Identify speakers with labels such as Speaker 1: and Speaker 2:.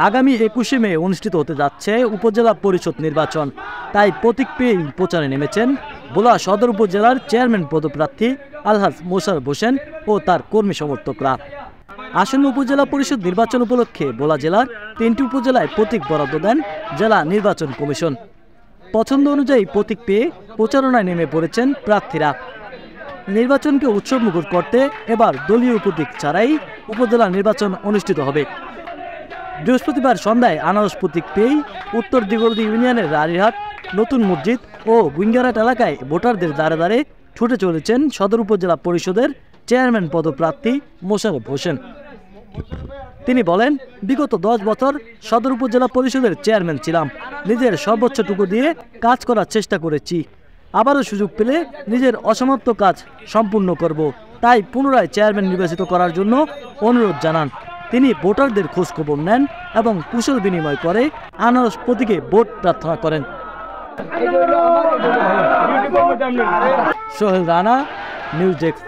Speaker 1: আগামী 21শে মে অনুষ্ঠিত হতে যাচ্ছে উপজেলা পরিষদ নির্বাচন। তাই প্রতীক পেয়েই প্রচারে নেমেছেন ভোলা সদর উপজেলার চেয়ারম্যান পদপ্রার্থী আলহাজ মোশাররফ হোসেন ও তার কর্মী সমর্থকরা। আসন্ন উপজেলা পরিষদ নির্বাচন উপলক্ষে ভোলা জেলার 3টি উপজেলায় প্রতীক বরাদ্দ দেন জেলা নির্বাচন কমিশন। পছন্দ অনুযায়ী প্রতীক পেয়ে প্রচারণায় নেমে পড়েছেন প্রার্থীরা। নির্বাচনকে উৎসবমুখর করতে এবার দলীয় প্রতীক ছাড়াই উপজেলা নির্বাচন অনুষ্ঠিত হবে। বৃহস্পতিবার সন্ধ্যায় আনারস প্রতীক পেয়েই উত্তর দিগলদি ইউনিয়নের রানীরহাট, নতুন মসজিদ ও গুইঙ্গারাট এলাকায় ভোটারদের দ্বারে দ্বারে ছুটে চলেছেন সদর উপজেলা পরিষদের চেয়ারম্যান পদপ্রার্থী মোশাররফ হোসেন। তিনি বলেন, বিগত 10 বছর সদর উপজেলা পরিষদের চেয়ারম্যান ছিলাম। নিজের সর্বোচ্চটুকু দিয়ে কাজ করার চেষ্টা করেছি। আবারও সুযোগ পেলে নিজের অসমাপ্ত কাজ সম্পূর্ণ করব। তাই পুনরায় চেয়ারম্যান নির্বাচিত করার জন্য অনুরোধ জানান। তিনি ভোটারদের খোঁজখবর নেন এবং কুশল বিনিময় করে আনারস প্রতীকে ভোট প্রার্থনা করেন। Sohel Rana, news desk.